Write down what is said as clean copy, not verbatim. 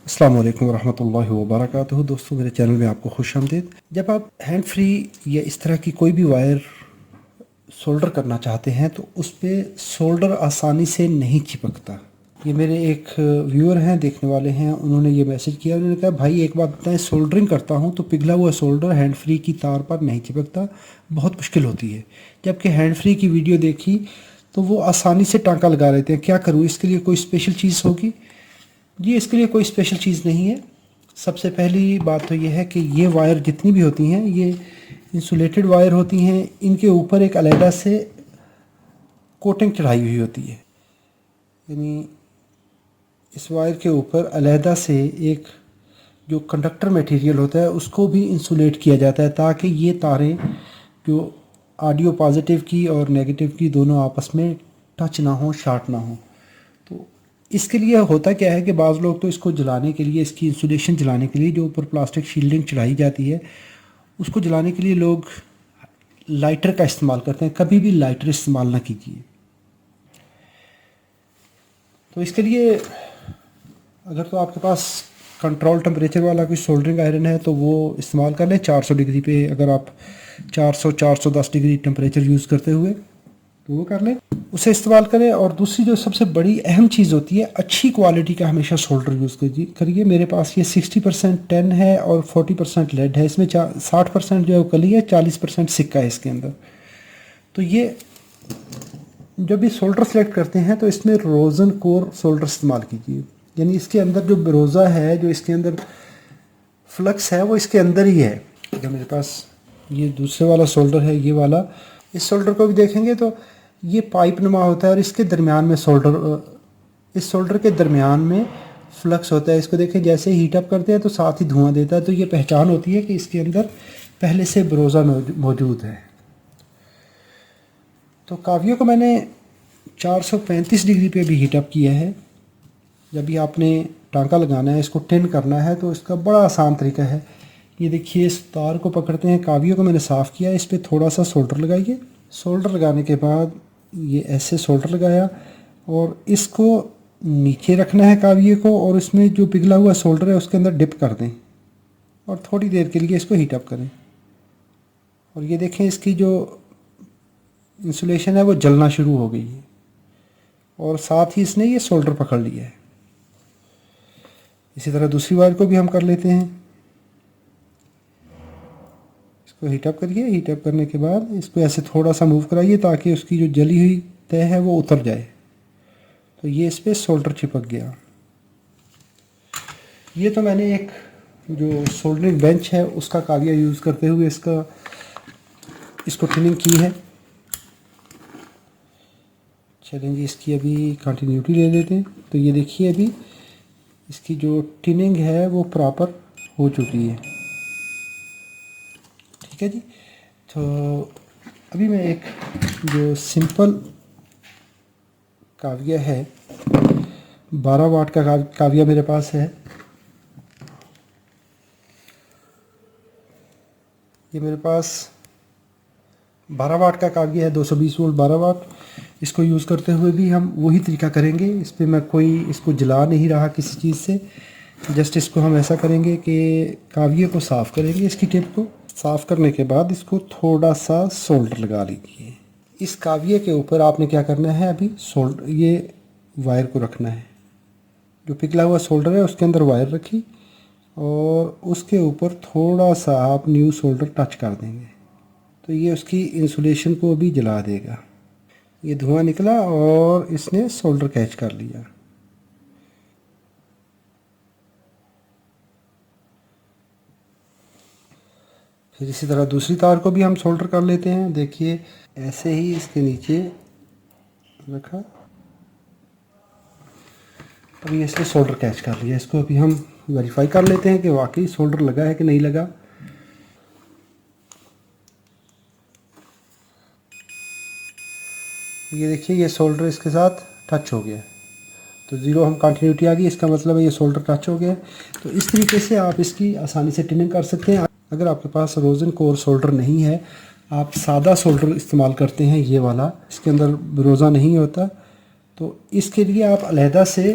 अस्सलाम वालेकुम वरहमतुल्लाहि वबरकातुहू। दोस्तों, मेरे चैनल में आपको खुश आमदीद। जब आप हैंड फ्री या इस तरह की कोई भी वायर सोल्डर करना चाहते हैं तो उस पर सोल्डर आसानी से नहीं चिपकता। ये मेरे एक व्यूअर हैं, देखने वाले हैं, उन्होंने ये मैसेज किया। उन्होंने कहा भाई एक बात बताएं, सोल्डरिंग करता हूँ तो पिघला हुआ सोल्डर हैंड फ्री की तार पर नहीं चिपकता, बहुत मुश्किल होती है। जबकि हैंड फ्री की वीडियो देखी तो वो आसानी से टांका लगा लेते हैं। क्या करूँ, इसके लिए कोई स्पेशल चीज़ होगी? जी, इसके लिए कोई स्पेशल चीज़ नहीं है। सबसे पहली बात तो ये है कि ये वायर जितनी भी होती हैं ये इंसुलेटेड वायर होती हैं। इनके ऊपर एक अलहदा से कोटिंग चढ़ाई हुई होती है, यानी इस वायर के ऊपर अलहदा से एक जो कंडक्टर मटेरियल होता है उसको भी इंसुलेट किया जाता है, ताकि ये तारें जो ऑडियो पॉजिटिव की और नेगेटिव की दोनों आपस में टच ना हो, शॉर्ट ना हो। तो इसके लिए होता क्या है कि बाज़ लोग तो इसको जलाने के लिए, इसकी इंसुलेशन जलाने के लिए जो ऊपर प्लास्टिक शील्डिंग चढ़ाई जाती है उसको जलाने के लिए लोग लाइटर का इस्तेमाल करते हैं। कभी भी लाइटर इस्तेमाल ना कीजिए। तो इसके लिए अगर तो आपके पास कंट्रोल टेम्परेचर वाला कोई सोल्डरिंग आयरन है तो वो इस्तेमाल कर लें 400 डिग्री पे। अगर आप 410 डिग्री टेम्परेचर यूज़ करते हुए तो वो कर लें, उसे इस्तेमाल करें। और दूसरी जो सबसे बड़ी अहम चीज़ होती है, अच्छी क्वालिटी का हमेशा सोल्डर यूज़ करिए। मेरे पास ये 60% टेन है और 40% लेड है। इसमें 60% जो है वो कली है, 40% सिक्का है इसके अंदर। तो ये जब भी सोल्डर सेलेक्ट करते हैं तो इसमें रोज़न कोर सोल्डर इस्तेमाल कीजिए, यानी इसके अंदर जो बरोज़ा है, जो इसके अंदर फ्लक्स है वो इसके अंदर ही है। जो मेरे पास ये दूसरे वाला सोल्डर है, ये वाला, इस सोल्डर को भी देखेंगे तो ये पाइप नुमा होता है और इसके दरमियान में इस सोल्डर के दरमियान में फ्लक्स होता है। इसको देखें, जैसे हीट अप करते हैं तो साथ ही धुआं देता है। तो ये पहचान होती है कि इसके अंदर पहले से बरोज़ा मौजूद है। तो कावियों को मैंने 435 डिग्री पे भी हीट अप किया है। जब भी आपने टांका लगाना है, इसको टिन करना है, तो इसका बड़ा आसान तरीका है। ये देखिए, इस तार को पकड़ते हैं, कावियों को मैंने साफ़ किया, इस पर थोड़ा सा सोल्डर लगाइए। सोल्डर लगाने के बाद ये ऐसे सोल्डर लगाया और इसको नीचे रखना है काविये को, और इसमें जो पिघला हुआ सोल्डर है उसके अंदर डिप कर दें और थोड़ी देर के लिए इसको हीट अप करें। और ये देखें, इसकी जो इंसुलेशन है वो जलना शुरू हो गई है और साथ ही इसने ये सोल्डर पकड़ लिया है। इसी तरह दूसरी वायर को भी हम कर लेते हैं। इसको हीट अप करिए। हीट अप करने के बाद इसको ऐसे थोड़ा सा मूव कराइए ताकि उसकी जो जली हुई तह है वो उतर जाए। तो ये इस पर सोल्डर चिपक गया। ये तो मैंने एक जो सोल्डरिंग बेंच है उसका काविया यूज़ करते हुए इसको टिनिंग की है। चलें जी, इसकी अभी कंटिन्यूटी ले लेते हैं। तो ये देखिए, अभी इसकी जो टिनिंग है वो प्रॉपर हो चुकी है। ठीक है जी। तो अभी मैं एक जो सिंपल काविया है, 12 वाट का काविया मेरे पास है। ये मेरे पास 12 वाट का काविया है, 220 वोल्ट 12 वाट। इसको यूज़ करते हुए भी हम वही तरीका करेंगे। इस पर मैं इसको जला नहीं रहा किसी चीज़ से। जस्ट इसको हम ऐसा करेंगे कि काविये को साफ़ करेंगे। इसकी टिप को साफ़ करने के बाद इसको थोड़ा सा सोल्डर लगा लीजिए। इस काविये के ऊपर आपने क्या करना है, अभी ये वायर को रखना है। जो पिघला हुआ सोल्डर है उसके अंदर वायर रखी और उसके ऊपर थोड़ा सा आप न्यू सोल्डर टच कर देंगे तो ये उसकी इंसुलेशन को भी जला देगा। ये धुआं निकला और इसने सोल्डर कैच कर लिया। फिर इसी तरह दूसरी तार को भी हम सोल्डर कर लेते हैं। देखिए, ऐसे ही इसके नीचे रखा, अभी इसने सोल्डर कैच कर लिया। इसको अभी हम वेरीफाई कर लेते हैं कि वाकई सोल्डर लगा है कि नहीं लगा। ये देखिए, ये सोल्डर इसके साथ टच हो गया तो ज़ीरो हम कंटिन्यूटी आ गई। इसका मतलब है ये सोल्डर टच हो गया। तो इस तरीके से आप इसकी आसानी से टिनिंग कर सकते हैं। अगर आपके पास रोज़न कोर सोल्डर नहीं है, आप सादा सोल्डर इस्तेमाल करते हैं, ये वाला, इसके अंदर बरोज़ा नहीं होता, तो इसके लिए आप अलहदा से